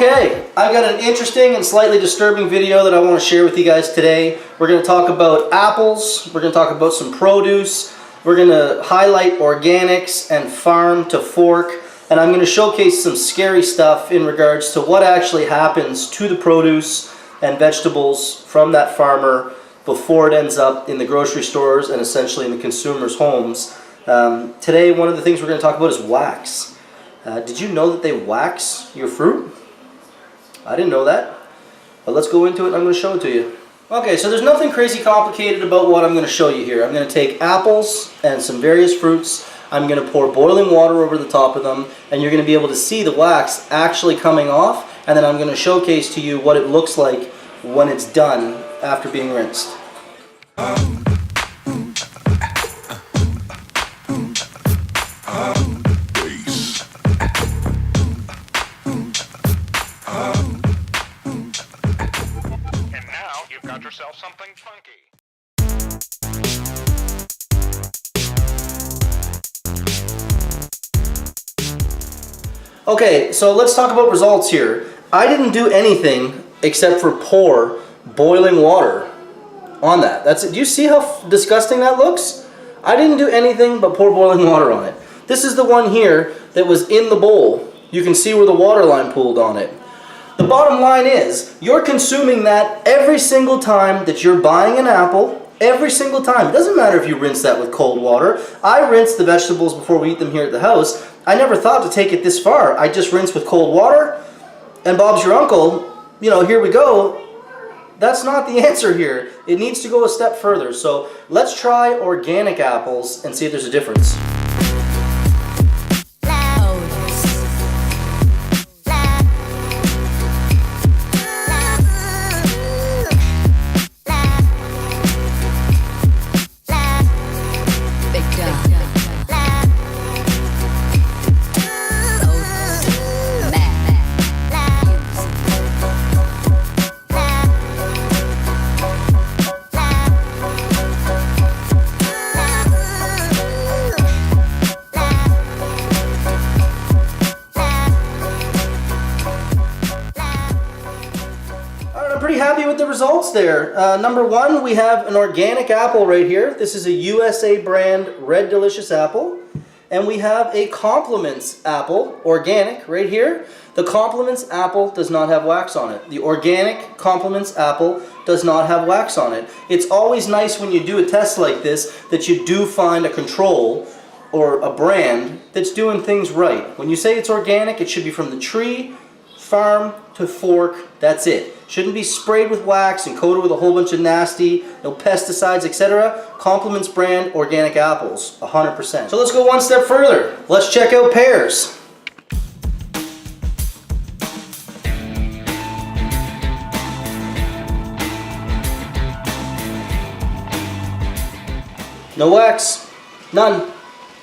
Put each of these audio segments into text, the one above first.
Okay, I've got an interesting and slightly disturbing video that I want to share with you guys today. We're going to talk about apples, we're going to talk about some produce, we're going to highlight organics and farm to fork, and I'm going to showcase some scary stuff in regards to what actually happens to the produce and vegetables from that farmer before it ends up in the grocery stores and essentially in the consumers' homes. Today, one of the things we're going to talk about is wax. Did you know that they wax your fruit? I didn't know that, but let's go into it and I'm going to show it to you. Okay, so there's nothing crazy complicated about what I'm going to show you here. I'm going to take apples and some various fruits. I'm going to pour boiling water over the top of them, and you're going to be able to see the wax actually coming off, and then I'm going to showcase to you what it looks like when it's done after being rinsed. Got yourself something funky. Okay, so let's talk about results here. I didn't do anything except for pour boiling water on that. That's it. Do you see how disgusting that looks? I didn't do anything but pour boiling water on it. This is the one here that was in the bowl. You can see where the water line pooled on it. The bottom line is, you're consuming that every single time that you're buying an apple, every single time. It doesn't matter if you rinse that with cold water. I rinse the vegetables before we eat them here at the house. I never thought to take it this far. I just rinse with cold water, and Bob's your uncle, you know, here we go. That's not the answer here. It needs to go a step further. So let's try organic apples and see if there's a difference. Pretty happy with the results there. Number one, we have an organic apple right here. This is a USA brand Red Delicious apple. And we have a Compliments apple, organic, right here. The Compliments apple does not have wax on it. The organic Compliments apple does not have wax on it. It's always nice when you do a test like this that you do find a control or a brand that's doing things right. When you say it's organic, it should be from the tree, farm to fork, that's it. Shouldn't be sprayed with wax and coated with a whole bunch of nasty, no pesticides, etc. Compliments brand organic apples, 100%. So let's go one step further. Let's check out pears. No wax, none.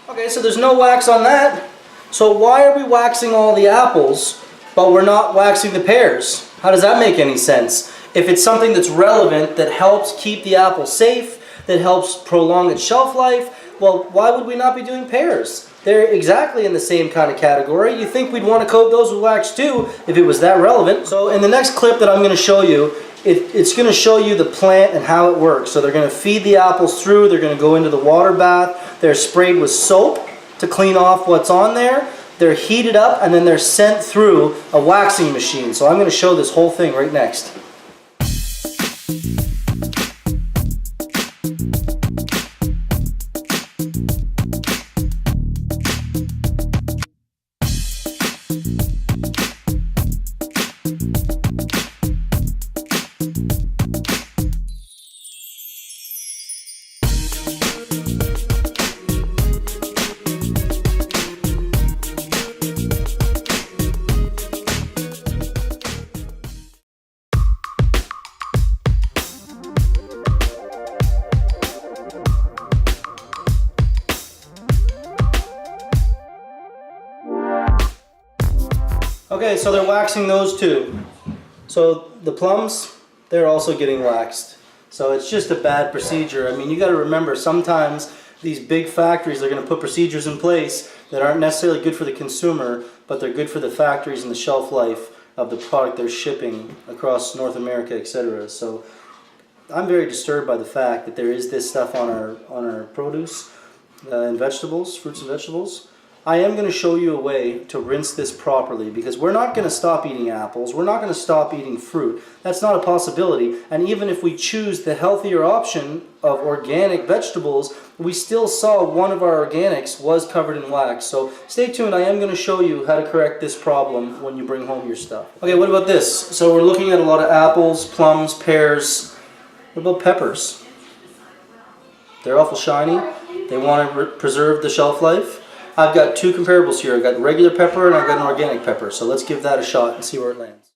Okay, so there's no wax on that. So why are we waxing all the apples, but we're not waxing the pears? How does that make any sense? If it's something that's relevant, that helps keep the apple safe, that helps prolong its shelf life, well, why would we not be doing pears? They're exactly in the same kind of category. You think we'd want to coat those with wax too if it was that relevant. So in the next clip that I'm going to show you, it's going to show you the plant and how it works. So they're going to feed the apples through, they're going to go into the water bath, they're sprayed with soap to clean off what's on there. They're heated up and then they're sent through a waxing machine. So I'm going to show this whole thing right next. Okay, so they're waxing those too. So the plums, they're also getting waxed. So it's just a bad procedure. I mean, you got to remember, sometimes these big factories are going to put procedures in place that aren't necessarily good for the consumer, but they're good for the factories and the shelf life of the product they're shipping across North America, etc. So I'm very disturbed by the fact that there is this stuff on our produce and vegetables, fruits and vegetables. I am going to show you a way to rinse this properly, because we're not going to stop eating apples, we're not going to stop eating fruit. That's not a possibility. And even if we choose the healthier option of organic vegetables, we still saw one of our organics was covered in wax. So stay tuned, I am going to show you how to correct this problem when you bring home your stuff. Okay, what about this? So we're looking at a lot of apples, plums, pears. What about peppers? They're awful shiny. They want to preserve the shelf life. I've got two comparables here. I've got regular pepper and I've got an organic pepper. So let's give that a shot and see where it lands.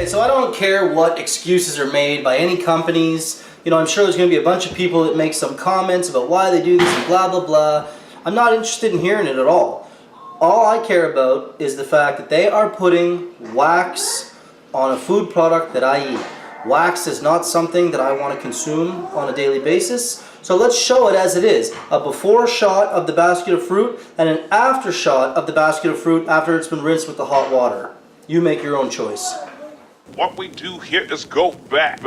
So I don't care what excuses are made by any companies. You know, I'm sure there's going to be a bunch of people that make some comments about why they do this and blah blah blah. I'm not interested in hearing it at all. All I care about is the fact that they are putting wax on a food product that I eat. Wax is not something that I want to consume on a daily basis. So let's show it as it is. A before shot of the basket of fruit and an after shot of the basket of fruit after it's been rinsed with the hot water. You make your own choice. What we do here is go back.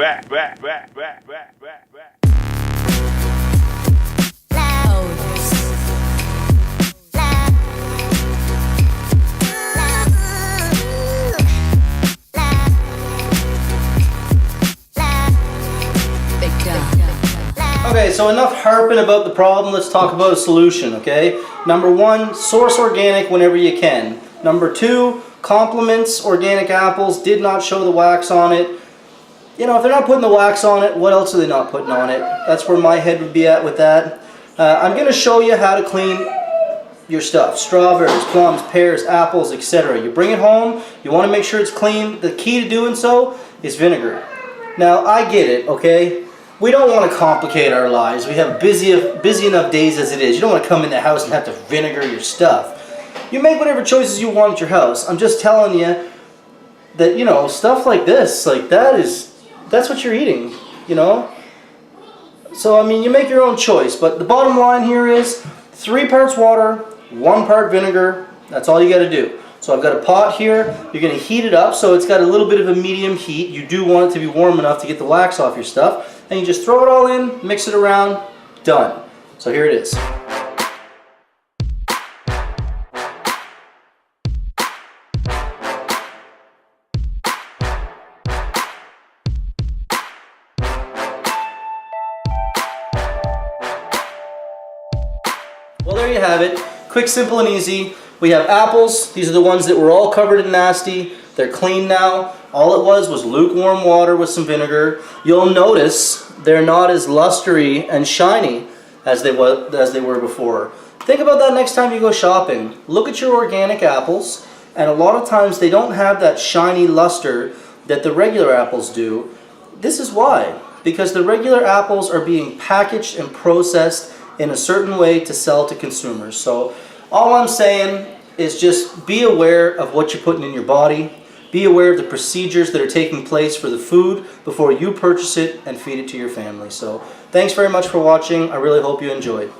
Okay, so enough harping about the problem, let's talk about a solution, okay? Number one, source organic whenever you can. Number two, compliments organic apples, did not show the wax on it. You know, if they're not putting the wax on it, what else are they not putting on it? That's where my head would be at with that. I'm going to show you how to clean your stuff. Strawberries, plums, pears, apples, etc. You bring it home, you want to make sure it's clean. The key to doing so is vinegar. Now, I get it, okay? We don't want to complicate our lives. We have busy enough days as it is. You don't want to come in the house and have to vinegar your stuff. You make whatever choices you want at your house. I'm just telling you that, you know, stuff like this, like that's what you're eating, you know? So, I mean, you make your own choice, but the bottom line here is 3 parts water, 1 part vinegar. That's all you got to do. So I've got a pot here. You're going to heat it up so it's got a little bit of a medium heat. You do want it to be warm enough to get the wax off your stuff. And you just throw it all in, mix it around, done. So here it is. Well, there you have it. Quick, simple, and easy. We have apples. These are the ones that were all covered in nasty. They're clean now. All it was lukewarm water with some vinegar. You'll notice they're not as lustery and shiny as they were before. Think about that next time you go shopping. Look at your organic apples, and a lot of times they don't have that shiny luster that the regular apples do. This is why. Because the regular apples are being packaged and processed in a certain way to sell to consumers. So all I'm saying is just be aware of what you're putting in your body. Be aware of the procedures that are taking place for the food before you purchase it and feed it to your family. So thanks very much for watching. I really hope you enjoyed.